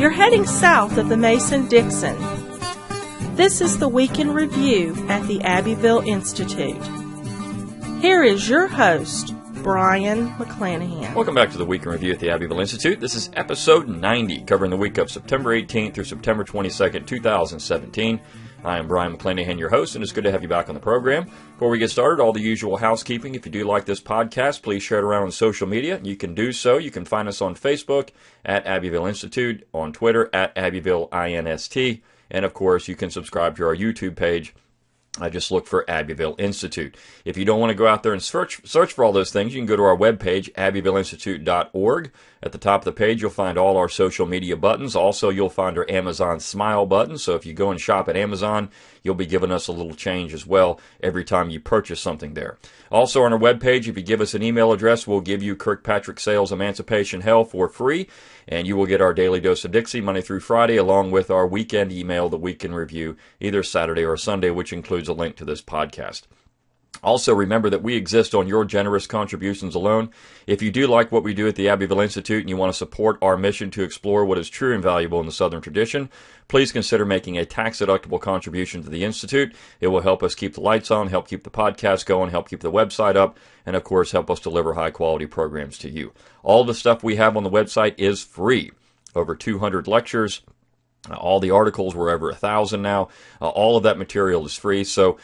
You're heading south of the Mason-Dixon. This is the Week in Review at the Abbeville Institute. Here is your host, Brian McClanahan. Welcome back to the Week in Review at the Abbeville Institute. This is episode 90, covering the week of September 18th through September 22nd, 2017. I am Brian McClanahan, your host, and it's good to have you back on the program. Before we get started, all the usual housekeeping. If you do like this podcast, please share it around on social media. You can do so. You can find us on Facebook at Abbeville Institute, on Twitter at Abbeville INST, and of course, you can subscribe to our YouTube page. I just look for Abbeville Institute. If you don't want to go out there and search for all those things, you can go to our webpage, abbevilleinstitute.org. At the top of the page, you'll find all our social media buttons. Also, you'll find our Amazon Smile button. So if you go and shop at Amazon, you'll be giving us a little change as well every time you purchase something there. Also on our webpage, if you give us an email address, we'll give you Kirkpatrick Sales Emancipation Hell for free, and you will get our Daily Dose of Dixie Monday through Friday, along with our weekend email, the Week in Review, either Saturday or Sunday, which includes a link to this podcast. Also, remember that we exist on your generous contributions alone. If you do like what we do at the Abbeville Institute and you want to support our mission to explore what is true and valuable in the Southern tradition, please consider making a tax-deductible contribution to the Institute. It will help us keep the lights on, help keep the podcast going, help keep the website up, and of course, help us deliver high-quality programs to you. All the stuff we have on the website is free. Over 200 lectures. All the articles, we're over 1,000 now. All of that material is free, so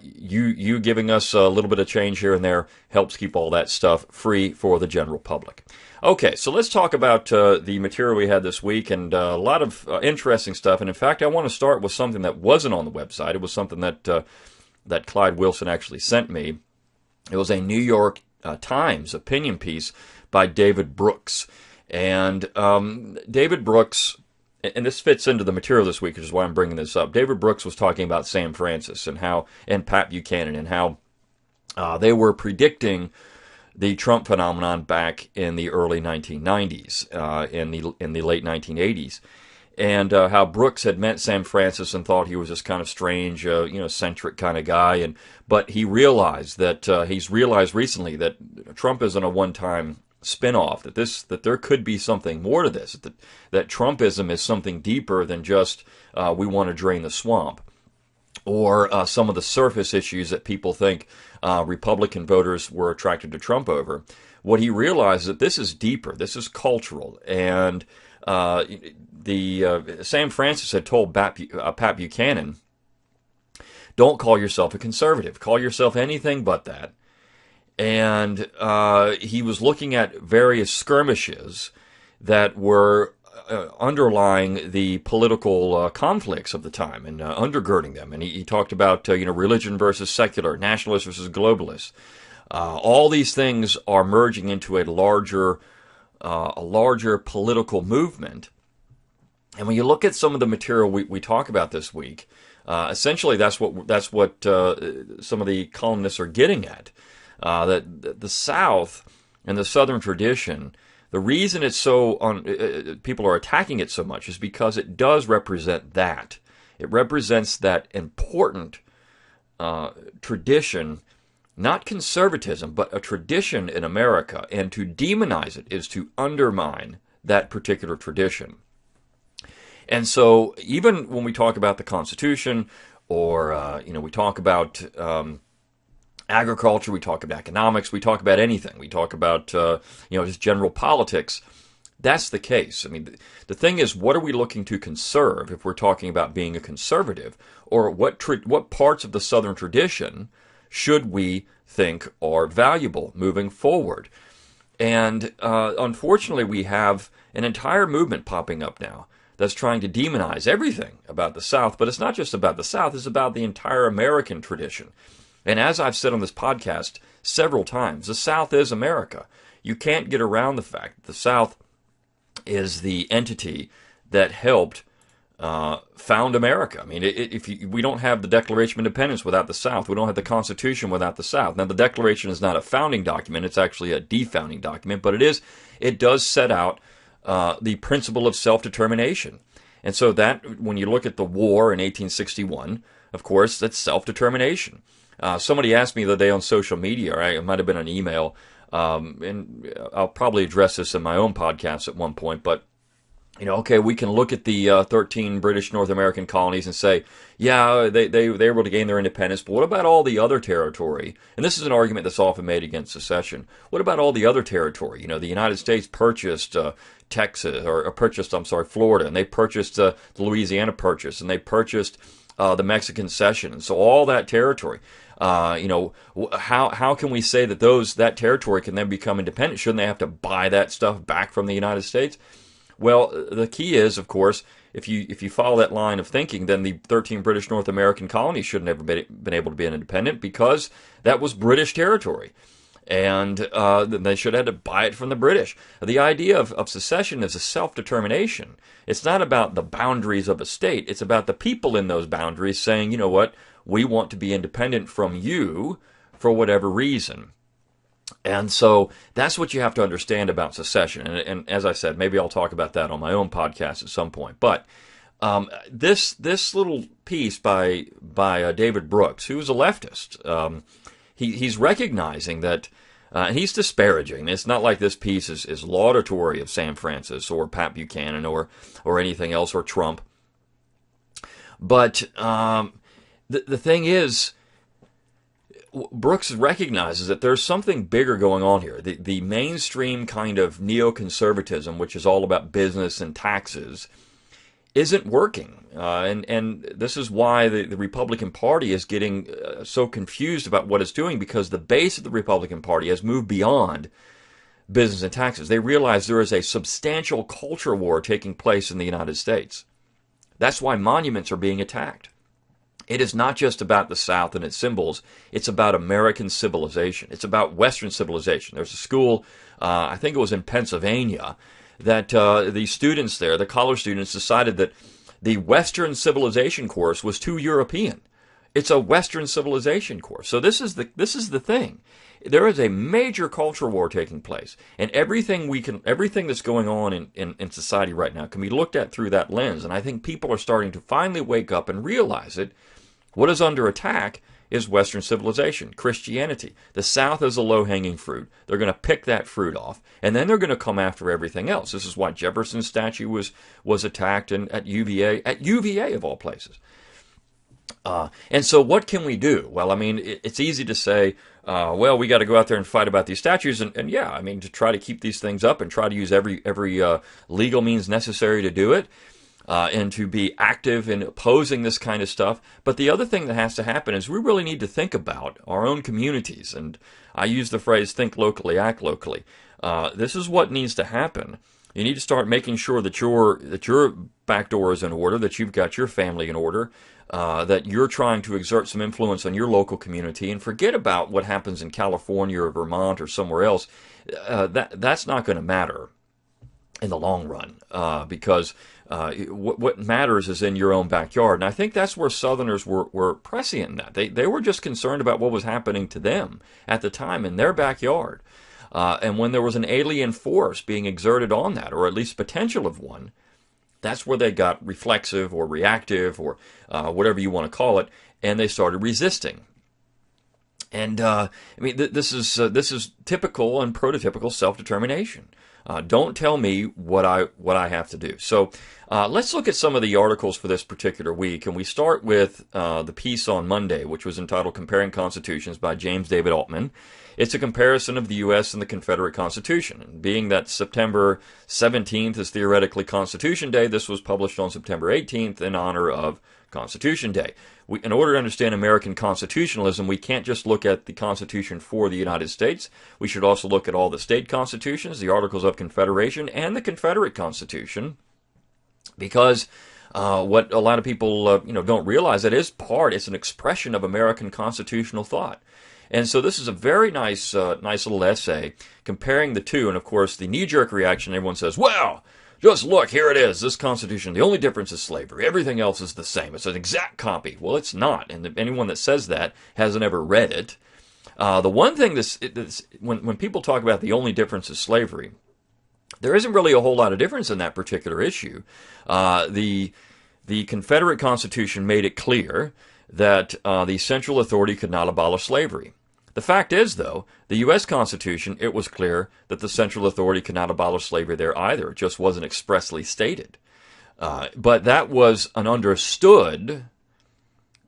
you giving us a little bit of change here and there helps keep all that stuff free for the general public. Okay, so let's talk about the material we had this week, and a lot of interesting stuff. And in fact, I want to start with something that wasn't on the website. It was something that Clyde Wilson actually sent me. It was a New York Times opinion piece by David Brooks. And David Brooks, and this fits into the material this week, which is why I'm bringing this up. David Brooks was talking about Sam Francis and Pat Buchanan and how they were predicting the Trump phenomenon back in the early 1990s, in the late 1980s, and how Brooks had met Sam Francis and thought he was this kind of strange, eccentric kind of guy, but he realized that he's realized recently that Trump isn't a one-time spin-off, that there could be something more to this, that Trumpism is something deeper than just we want to drain the swamp, or some of the surface issues that people think Republican voters were attracted to Trump over. What he realized is that this is deeper, this is cultural, and Sam Francis had told Pat Buchanan, don't call yourself a conservative, call yourself anything but that. And he was looking at various skirmishes that were underlying the political conflicts of the time and undergirding them. And he talked about religion versus secular, nationalists versus globalists. All these things are merging into a larger political movement. And when you look at some of the material we talk about this week, essentially that's what some of the columnists are getting at. That the South and the Southern tradition, the reason it's so people are attacking it so much is because it does represent that. It represents that important tradition, not conservatism, but a tradition in America. And to demonize it is to undermine that particular tradition. And so even when we talk about the Constitution, or we talk about agriculture, we talk about economics, we talk about anything. We talk about, just general politics. That's the case. I mean, the thing is, what are we looking to conserve if we're talking about being a conservative? Or what parts of the Southern tradition should we think are valuable moving forward? And unfortunately, we have an entire movement popping up now that's trying to demonize everything about the South. But it's not just about the South, it's about the entire American tradition. And as I've said on this podcast several times, the South is America. You can't get around the fact that the South is the entity that helped found America. I mean, we don't have the Declaration of Independence without the South. We don't have the Constitution without the South. Now, the Declaration is not a founding document. It's actually a defounding document. But it does set out the principle of self-determination. And so that, when you look at the war in 1861, of course, that's self-determination. Somebody asked me the other day on social media, or it might have been an email, and I'll probably address this in my own podcast at one point, but Okay, we can look at the 13 British North American colonies and say, yeah, they were able to gain their independence, but what about all the other territory? And this is an argument that's often made against secession. What about all the other territory? The United States purchased Texas, or purchased, Florida, and they purchased the Louisiana Purchase, and they purchased the Mexican Cession, and so all that territory. How can we say that that territory can then become independent? Shouldn't they have to buy that stuff back from the United States? Well, the key is, of course, if you follow that line of thinking, then the 13 British North American colonies should have never been able to be independent because that was British territory. And they should have had to buy it from the British. The idea of secession is a self-determination. It's not about the boundaries of a state. It's about the people in those boundaries saying, you know what, we want to be independent from you for whatever reason. And so that's what you have to understand about secession. And as I said, maybe I'll talk about that on my own podcast at some point. But this little piece by David Brooks, who is a leftist, he's recognizing that, and he's disparaging. It's not like this piece is laudatory of Sam Francis or Pat Buchanan or anything else, or Trump. But the thing is, Brooks recognizes that there's something bigger going on here. The mainstream kind of neoconservatism, which is all about business and taxes, isn't working. And this is why the Republican Party is getting so confused about what it's doing, because the base of the Republican Party has moved beyond business and taxes. They realize there is a substantial culture war taking place in the United States. That's why monuments are being attacked. It is not just about the South and its symbols. It's about American civilization. It's about Western civilization. There's a school, I think it was in Pennsylvania, that the students there, the college students, decided that the Western civilization course was too European. It's a Western civilization course. So this is the thing. There is a major culture war taking place, and everything that's going on in society right now can be looked at through that lens. And I think people are starting to finally wake up and realize it. What is under attack is Western civilization, Christianity. The South is a low-hanging fruit. They're going to pick that fruit off, and then they're going to come after everything else. This is why Jefferson's statue was attacked at UVA of all places. And so what can we do? Well, I mean, it's easy to say, well, we got to go out there and fight about these statues, and yeah, I mean, to try to keep these things up and try to use every legal means necessary to do it. And to be active in opposing this kind of stuff. But the other thing that has to happen is we really need to think about our own communities. And I use the phrase, think locally, act locally. This is what needs to happen. You need to start making sure that your back door is in order, that you've got your family in order, that you're trying to exert some influence on your local community, and forget about what happens in California or Vermont or somewhere else. That's not going to matter in the long run, because what matters is in your own backyard. And I think that's where Southerners were prescient in that. They were just concerned about what was happening to them at the time in their backyard. And when there was an alien force being exerted on that, or at least potential of one, that's where they got reflexive or reactive or whatever you want to call it, and they started resisting. And I mean, this is typical and prototypical self-determination. Don't tell me what I have to do. So let's look at some of the articles for this particular week, and we start with the piece on Monday, which was entitled "Comparing Constitutions" by James David Altman. It's a comparison of the U.S. and the Confederate Constitution. And being that September 17th is theoretically Constitution Day, this was published on September 18th in honor of Constitution Day. In order to understand American constitutionalism, we can't just look at the Constitution for the United States. We should also look at all the state constitutions, the Articles of Confederation, and the Confederate Constitution, because what a lot of people don't realize, it's an expression of American constitutional thought. And so this is a very nice little essay comparing the two. And of course, the knee-jerk reaction, everyone says, well, just look, here it is, this Constitution. The only difference is slavery. Everything else is the same. It's an exact copy. Well, it's not. And anyone that says that hasn't ever read it. The one thing when people talk about the only difference is slavery, there isn't really a whole lot of difference in that particular issue. The Confederate Constitution made it clear that the central authority could not abolish slavery. The fact is, though, the U.S. Constitution, it was clear that the central authority could not abolish slavery there either. It just wasn't expressly stated. But that was an understood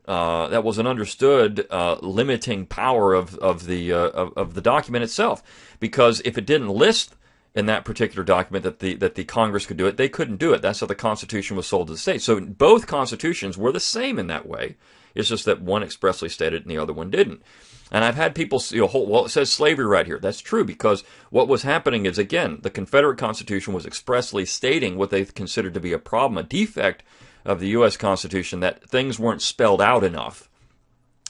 limiting power of the document itself, because if it didn't list in that particular document that the Congress could do it, they couldn't do it. That's how the Constitution was sold to the states. So both constitutions were the same in that way. It's just that one expressly stated and the other one didn't. And I've had people say, well, it says slavery right here. That's true, because what was happening is, again, the Confederate Constitution was expressly stating what they considered to be a problem, a defect of the U.S. Constitution, that things weren't spelled out enough.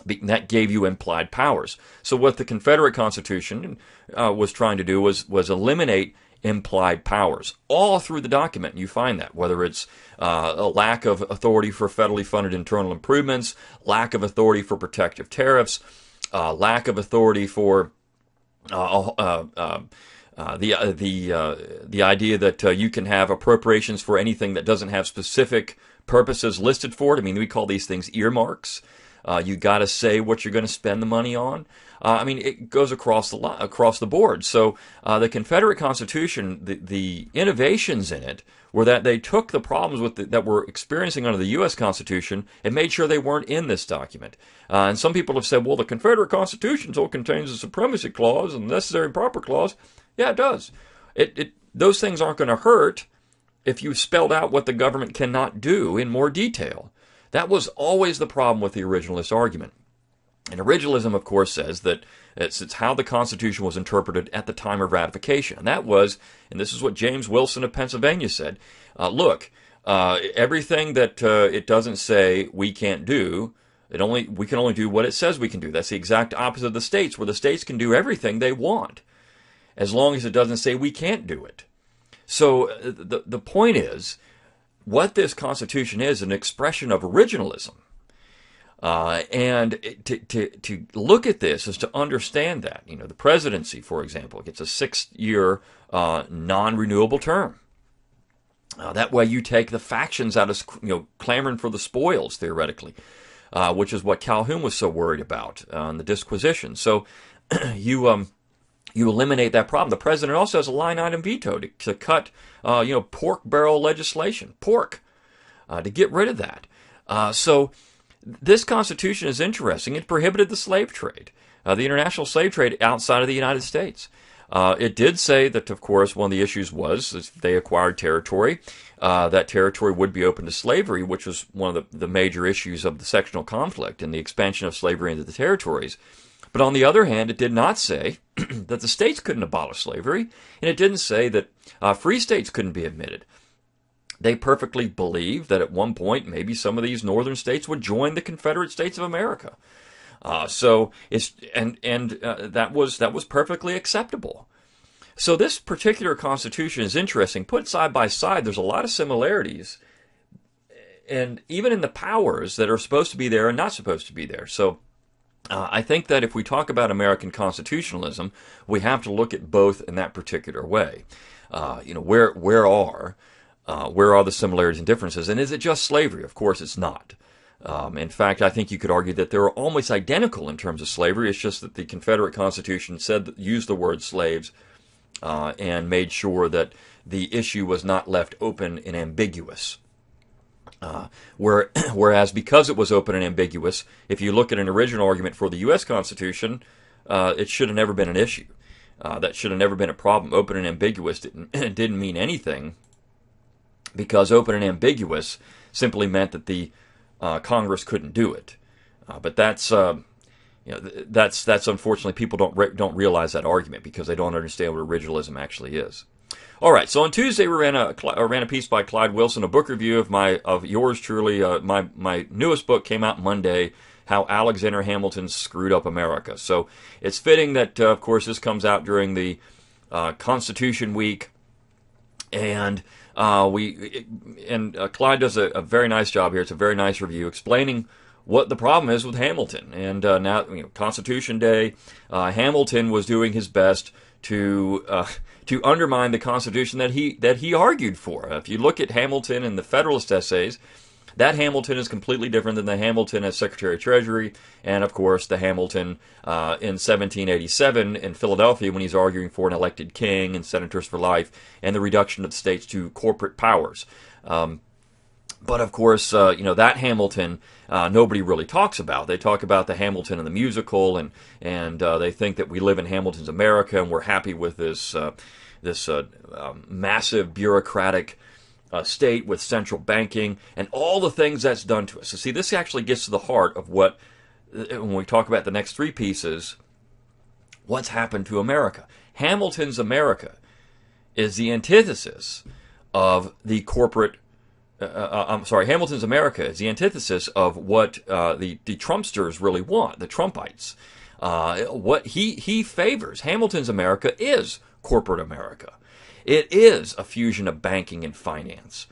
That gave you implied powers. So what the Confederate Constitution was trying to do was eliminate implied powers. All through the document you find that, whether it's a lack of authority for federally funded internal improvements, lack of authority for protective tariffs, lack of authority for the idea that you can have appropriations for anything that doesn't have specific purposes listed for it. I mean, we call these things earmarks. You got to say what you're going to spend the money on. I mean, it goes across the board. So the Confederate Constitution, the innovations in it were that they took the problems that we're experiencing under the U.S. Constitution and made sure they weren't in this document. And some people have said, well, the Confederate Constitution still contains a supremacy clause and the necessary and proper clause. Yeah, it does. Those things aren't going to hurt if you spelled out what the government cannot do in more detail. That was always the problem with the originalist argument. And originalism, of course, says that it's how the Constitution was interpreted at the time of ratification. And that was, and this is what James Wilson of Pennsylvania said, everything that it doesn't say we can't do, we can only do what it says we can do. That's the exact opposite of the states, where the states can do everything they want, as long as it doesn't say we can't do it. So the point is, what this Constitution is an expression of originalism. And to look at this is to understand that. You know, the presidency, for example, gets a 6-year non-renewable term. That way you take the factions out of, clamoring for the spoils, theoretically, which is what Calhoun was so worried about in the disquisition. So you eliminate that problem. The president also has a line item veto to cut, pork barrel legislation, to get rid of that. So this Constitution is interesting. It prohibited the slave trade, the international slave trade outside of the United States. It did say that, of course, one of the issues was if they acquired territory, that territory would be open to slavery, which was one of the major issues of the sectional conflict and the expansion of slavery into the territories. But on the other hand, it did not say that the states couldn't abolish slavery, and it didn't say that free states couldn't be admitted. They perfectly believed that at one point maybe some of these northern states would join the Confederate States of America. So that was perfectly acceptable. So this particular Constitution is interesting. Put side by side, there's a lot of similarities, and even in the powers that are supposed to be there and not supposed to be there. So I think that if we talk about American constitutionalism, we have to look at both in that particular way. Where are the similarities and differences? And is it just slavery? Of course it's not. In fact, I think you could argue that they're almost identical in terms of slavery. It's just that the Confederate Constitution used the word slaves and made sure that the issue was not left open and ambiguous. Whereas because it was open and ambiguous, if you look at an original argument for the U.S. Constitution, it should have never been an issue. That should have never been a problem. Open and ambiguous didn't mean anything, because open and ambiguous simply meant that the Congress couldn't do it. But that's unfortunately people don't realize that argument because they don't understand what originalism actually is. All right, so on Tuesday we ran a piece by Clyde Wilson, a book review of yours truly. My newest book came out Monday, How Alexander Hamilton Screwed Up America. So it's fitting that, of course, this comes out during the Constitution Week, and Clyde does a very nice job here. It's a very nice review explaining what the problem is with Hamilton. And now, Constitution Day, Hamilton was doing his best to undermine the Constitution that he argued for. If you look at Hamilton and the Federalist essays, That Hamilton is completely different than the Hamilton as Secretary of Treasury, and of course the Hamilton in 1787 in Philadelphia when he's arguing for an elected king and senators for life and the reduction of the states to corporate powers. But of course, that Hamilton nobody really talks about. They talk about the Hamilton in the musical, and they think that we live in Hamilton's America and we're happy with this massive bureaucratic state with central banking and all the things that's done to us. So see, this actually gets to the heart of what, when we talk about the next three pieces, what's happened to America. Hamilton's America is the antithesis of the corporate. Hamilton's America is the antithesis of what the Trumpsters really want, the Trumpites. What he favors, Hamilton's America is corporate America. It is a fusion of banking and finance.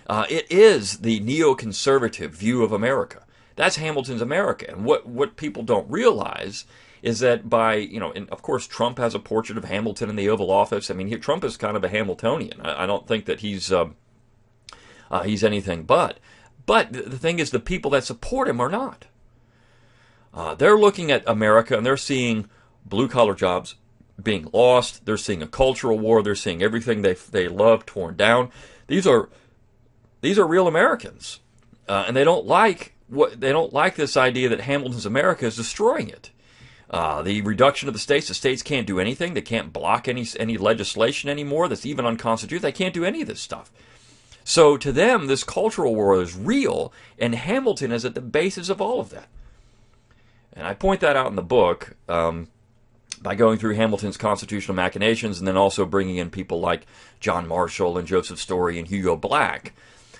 It is the neoconservative view of America. That's Hamilton's America. And what people don't realize is that and of course Trump has a portrait of Hamilton in the Oval Office. I mean, Trump is kind of a Hamiltonian. I don't think that he's anything but. But the thing is, the people that support him are not. They're looking at America and they're seeing blue-collar jobs being lost. They're seeing a cultural war. They're seeing everything they love torn down. These are real Americans, and they don't like this idea that Hamilton's America is destroying it. The reduction of the states can't do anything. They can't block any legislation anymore that's even unconstitutional. They can't do any of this stuff. So to them, this cultural war is real, and Hamilton is at the basis of all of that. And I point that out in the book by going through Hamilton's constitutional machinations and then also bringing in people like John Marshall and Joseph Story and Hugo Black,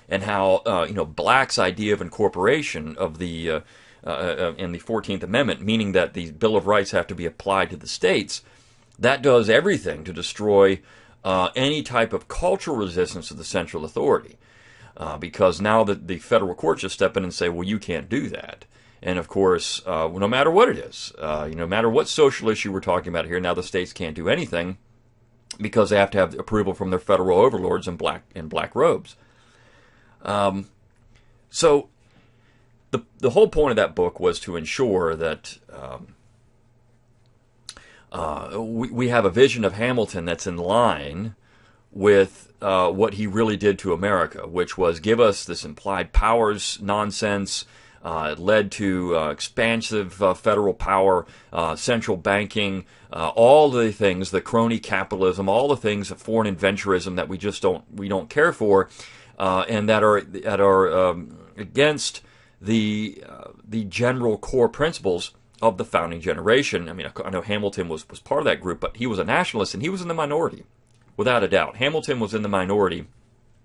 and how Black's idea of incorporation of the in the 14th Amendment, meaning that the Bill of Rights have to be applied to the states, that does everything to destroy any type of cultural resistance to the central authority, because now that the federal courts just step in and say, well, you can't do that. And of course, no matter what it is, no matter what social issue we're talking about here, now the states can't do anything because they have to have approval from their federal overlords in black robes. So the whole point of that book was to ensure that we have a vision of Hamilton that's in line with what he really did to America, which was give us this implied powers nonsense. It led to expansive federal power, central banking, all the things, the crony capitalism, all the things, foreign adventurism that we don't care for, and that are against the general core principles of the founding generation. I mean, I know Hamilton was part of that group, but he was a nationalist and he was in the minority, without a doubt. Hamilton was in the minority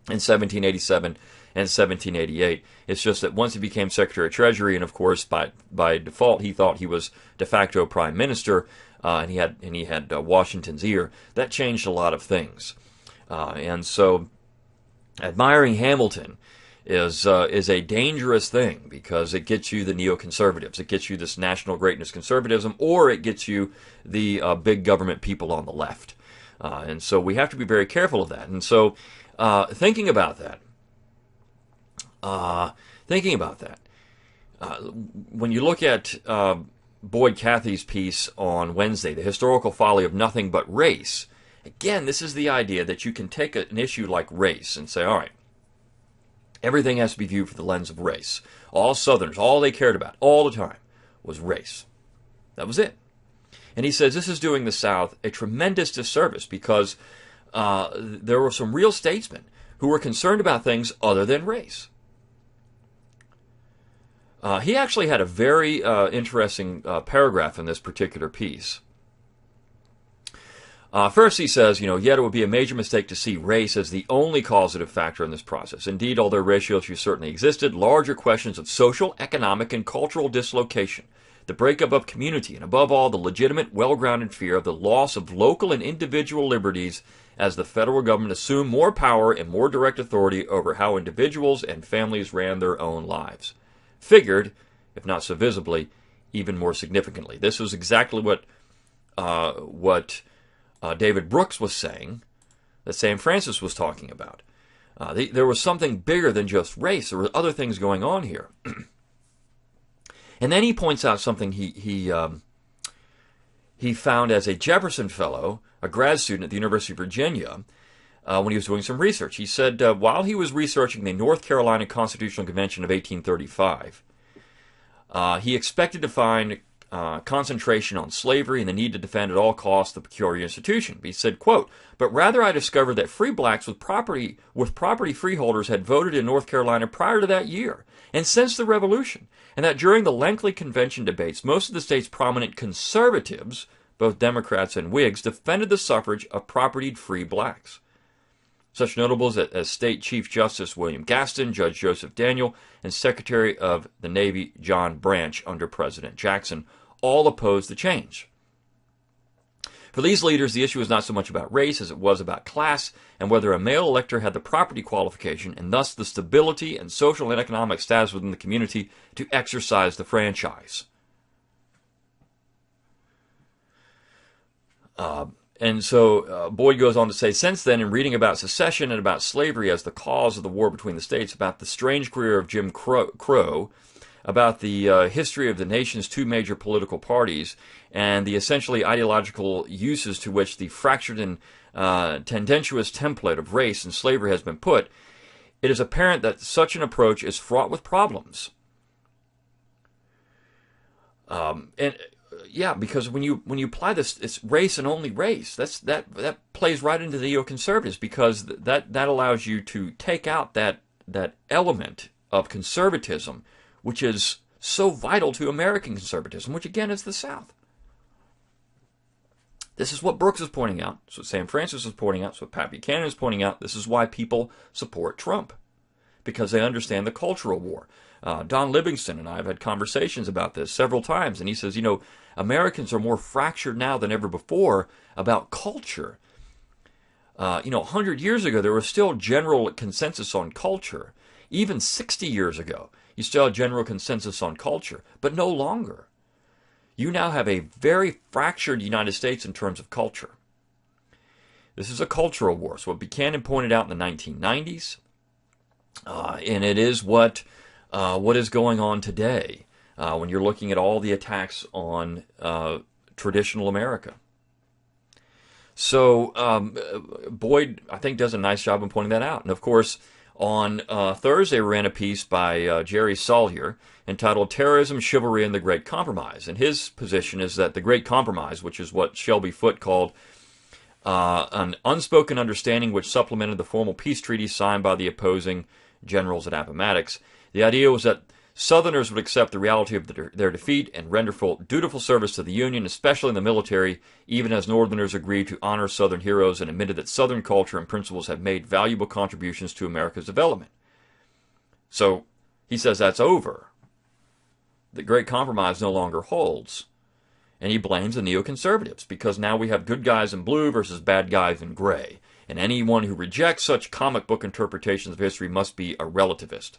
in 1787 and 1788. It's just that once he became Secretary of Treasury, and of course by default he thought he was de facto Prime Minister, and he had Washington's ear. That changed a lot of things, and so admiring Hamilton is a dangerous thing because it gets you the neoconservatives, it gets you this national greatness conservatism, or it gets you the big government people on the left, and so we have to be very careful of that. And so thinking about that. When you look at Boyd Cathy's piece on Wednesday, The Historical Folly of Nothing But Race, again, this is the idea that you can take an issue like race and say, all right, everything has to be viewed through the lens of race. All Southerners, all they cared about all the time was race. That was it. And he says this is doing the South a tremendous disservice because there were some real statesmen who were concerned about things other than race. He actually had a very interesting paragraph in this particular piece. First he says, yet it would be a major mistake to see race as the only causative factor in this process. Indeed, although racial issues certainly existed, larger questions of social, economic, and cultural dislocation, the breakup of community, and above all, the legitimate, well-grounded fear of the loss of local and individual liberties as the federal government assumed more power and more direct authority over how individuals and families ran their own lives. Figured, if not so visibly, even more significantly. This was exactly what David Brooks was saying, that Sam Francis was talking about. There was something bigger than just race. There were other things going on here. And then he points out something he found as a Jefferson Fellow, a grad student at the University of Virginia, when he was doing some research. He said while he was researching the North Carolina Constitutional Convention of 1835, he expected to find concentration on slavery and the need to defend at all costs the peculiar institution. He said, quote, "But rather I discovered that free blacks with property freeholders had voted in North Carolina prior to that year and since the Revolution, and that during the lengthy convention debates, most of the state's prominent conservatives, both Democrats and Whigs, defended the suffrage of propertied free blacks. Such notables as State Chief Justice William Gaston, Judge Joseph Daniel, and Secretary of the Navy John Branch under President Jackson all opposed the change. For these leaders, the issue was not so much about race as it was about class and whether a male elector had the property qualification and thus the stability and social and economic status within the community to exercise the franchise." And so Boyd goes on to say, since then, in reading about secession and about slavery as the cause of the war between the states, about the strange career of Jim Crow, about the history of the nation's two major political parties, and the essentially ideological uses to which the fractured and tendentious template of race and slavery has been put, it is apparent that such an approach is fraught with problems. Yeah, because when you apply this, it's race and only race. That plays right into the neoconservatives, because that allows you to take out that element of conservatism, which is so vital to American conservatism, which again is the South. This is what Brooks is pointing out. This is what Sam Francis is pointing out. This is what Pat Buchanan is pointing out. This is why people support Trump, because they understand the cultural war. Don Livingston and I have had conversations about this several times, and he says, Americans are more fractured now than ever before about culture. 100 years ago, there was still general consensus on culture. Even 60 years ago, you still had general consensus on culture, but no longer. You now have a very fractured United States in terms of culture. This is a cultural war. So what Buchanan pointed out in the 1990s, and it is what is going on today when you're looking at all the attacks on traditional America. So Boyd, I think, does a nice job in pointing that out. And of course, on Thursday, we ran a piece by Jerry Salyer entitled "Terrorism, Chivalry, and the Great Compromise." And his position is that the Great Compromise, which is what Shelby Foote called an unspoken understanding which supplemented the formal peace treaty signed by the opposing generals at Appomattox, the idea was that Southerners would accept the reality of their defeat and render dutiful service to the Union, especially in the military, even as Northerners agreed to honor Southern heroes and admitted that Southern culture and principles have made valuable contributions to America's development. So he says that's over. The Great Compromise no longer holds. And he blames the neoconservatives, because now we have good guys in blue versus bad guys in gray. And anyone who rejects such comic book interpretations of history must be a relativist.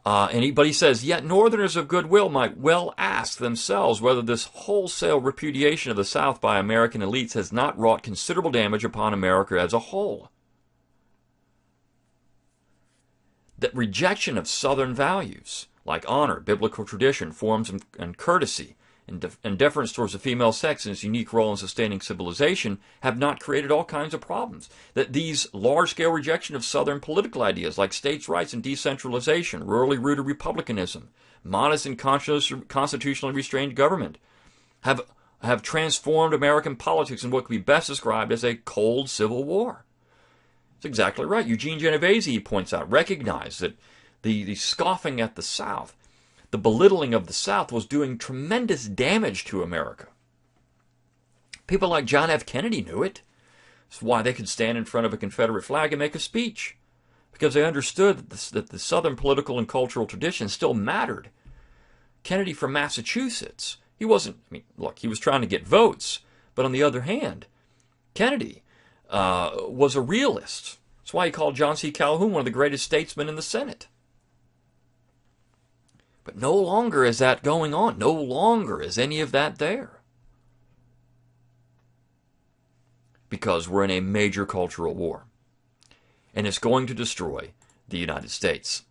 But he says, yet Northerners of goodwill might well ask themselves whether this wholesale repudiation of the South by American elites has not wrought considerable damage upon America as a whole. That rejection of Southern values, like honor, biblical tradition, forms, and courtesy, and deference towards the female sex and its unique role in sustaining civilization, have not created all kinds of problems. That these large-scale rejection of Southern political ideas like states' rights and decentralization, rurally rooted republicanism, modest and constitutionally restrained government, have transformed American politics in what could be best described as a cold civil war. That's exactly right. Eugene Genovese, he points out, recognized that the scoffing at the South, the belittling of the South, was doing tremendous damage to America. People like John F. Kennedy knew it. That's why they could stand in front of a Confederate flag and make a speech, because they understood that the Southern political and cultural tradition still mattered. Kennedy from Massachusetts, he wasn't, he was trying to get votes, but on the other hand, Kennedy was a realist. That's why he called John C. Calhoun one of the greatest statesmen in the Senate. But no longer is that going on. No longer is any of that there. Because we're in a major cultural war. and it's going to destroy the United States.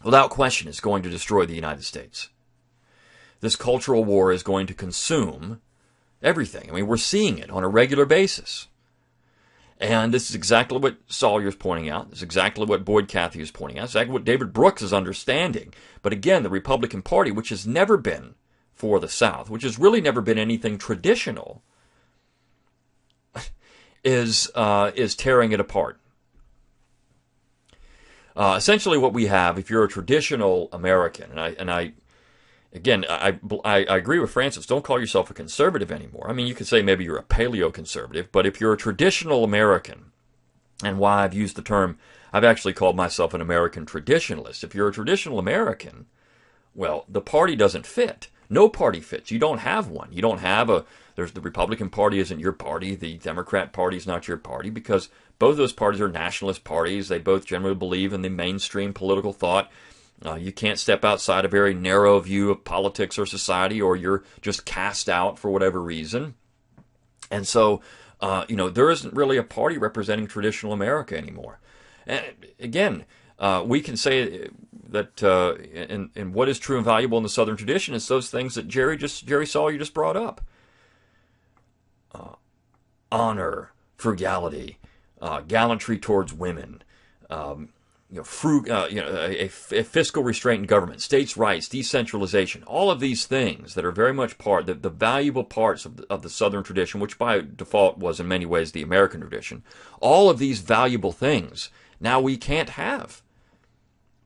Without question, it's going to destroy the United States. This cultural war is going to consume everything. I mean, we're seeing it on a regular basis. And this is exactly what Salyer's pointing out. This is exactly what Boyd Cathy is pointing out. It's exactly what David Brooks is understanding. But again, the Republican Party, which has never been for the South, which has really never been anything traditional, is tearing it apart. Essentially what we have, if you're a traditional American, and I agree with Francis, don't call yourself a conservative anymore. I mean, you could say maybe you're a paleo-conservative, but if you're a traditional American, and why I've used the term, I've actually called myself an American traditionalist. If you're a traditional American, well, the party doesn't fit. No party fits. You don't have one. You don't have there's the Republican Party isn't your party. The Democrat Party is not your party, because both those parties are nationalist parties. They both generally believe in the mainstream political thought. You can't step outside a very narrow view of politics or society, or you're just cast out for whatever reason. And so, there isn't really a party representing traditional America anymore. And again, we can say that in what is true and valuable in the Southern tradition is those things that Jerry Sawyer just brought up: honor, frugality, gallantry towards women. A fiscal restraint in government, states' rights, decentralization, all of these things that are very much the valuable parts of the Southern tradition, which by default was in many ways the American tradition. All of these valuable things now we can't have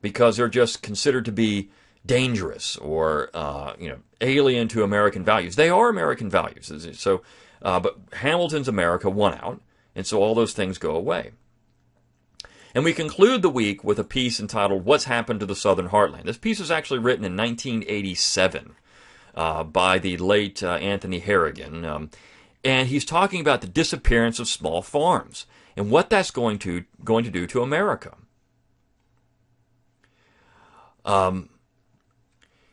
because they're just considered to be dangerous or alien to American values. They are American values. So, but Hamilton's America won out, and so all those things go away. And we conclude the week with a piece entitled "What's Happened to the Southern Heartland." This piece was actually written in 1987 by the late Anthony Harrigan, and he's talking about the disappearance of small farms and what that's going to do to America.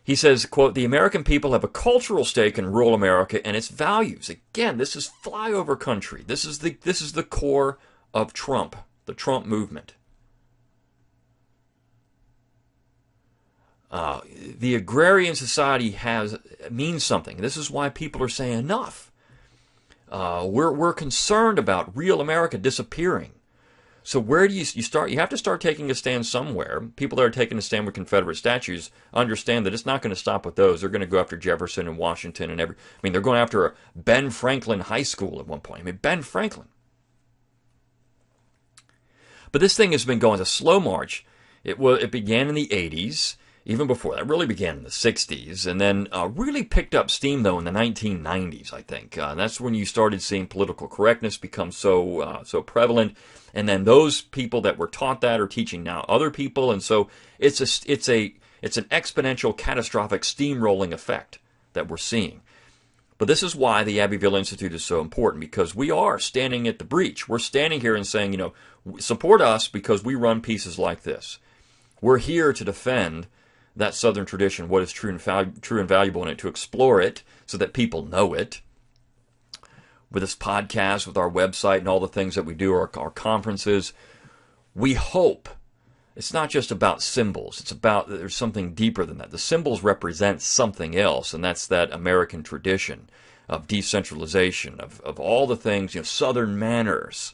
He says, quote, "The American people have a cultural stake in rural America and its values." Again, this is flyover country. This is the core of Trump. The Trump movement. The agrarian society means something. This is why people are saying enough. We're concerned about real America disappearing. So where do you start? You have to start taking a stand somewhere. People that are taking a stand with Confederate statues understand that it's not going to stop with those. They're going to go after Jefferson and Washington and they're going after Ben Franklin High School at one point. Ben Franklin. But this thing has been going a slow march. It began in the 80s, even before that. It really began in the 60s, and then really picked up steam, though, in the 1990s, I think. That's when you started seeing political correctness become so prevalent, and then those people that were taught that are teaching now other people, and so it's an exponential, catastrophic steamrolling effect that we're seeing. But this is why the Abbeville Institute is so important, because we are standing at the breach. We're standing here and saying, support us because we run pieces like this. We're here to defend that Southern tradition, what is true and valuable in it, to explore it so that people know it. With this podcast, with our website and all the things that we do, our conferences, we hope it's not just about symbols. It's about there's something deeper than that. The symbols represent something else, and that's that American tradition of decentralization, of all the things, Southern manners,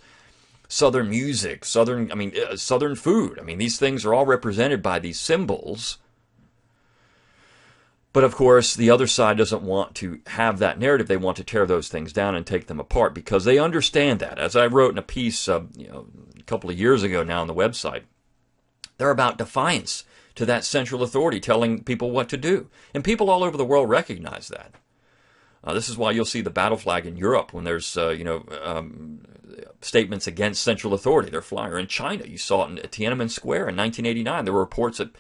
Southern music, Southern food. These things are all represented by these symbols. But of course, the other side doesn't want to have that narrative. They want to tear those things down and take them apart because they understand that. As I wrote in a piece, a couple of years ago now on the website, they're about defiance to that central authority telling people what to do. And people all over the world recognize that. This is why you'll see the battle flag in Europe when there's, statements against central authority. They're flying. Or in China, you saw it at Tiananmen Square in 1989. There were reports that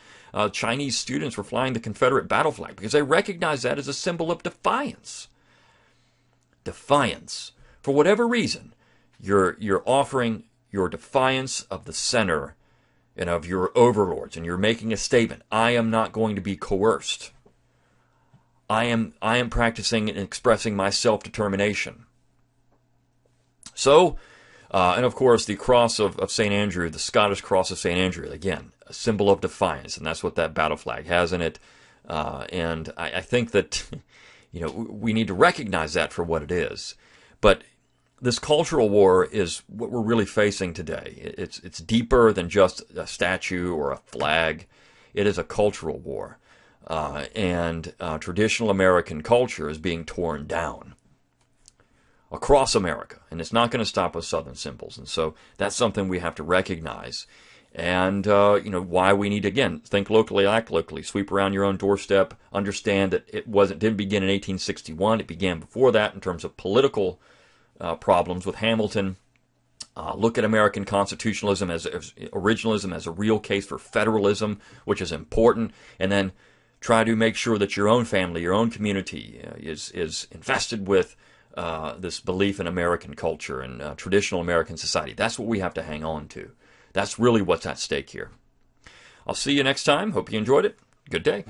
Chinese students were flying the Confederate battle flag because they recognized that as a symbol of defiance. Defiance. For whatever reason, you're offering your defiance of the center and of your overlords, and you're making a statement. I am not going to be coerced. I am practicing and expressing my self-determination. So, And of course, the cross of St. Andrew, the Scottish cross of St. Andrew, again, a symbol of defiance, and that's what that battle flag has in it. And I think that, we need to recognize that for what it is. But this cultural war is what we're really facing today. It's deeper than just a statue or a flag. It is a cultural war. And traditional American culture is being torn down across America, and it's not going to stop with Southern symbols. And so that's something we have to recognize. And, why we need to, again, think locally, act locally, sweep around your own doorstep, understand that didn't begin in 1861. It began before that in terms of political problems with Hamilton. Look at American constitutionalism as originalism as a real case for federalism, which is important, and then try to make sure that your own family, your own community is invested with this belief in American culture and traditional American society. That's what we have to hang on to. That's really what's at stake here. I'll see you next time. Hope you enjoyed it. Good day.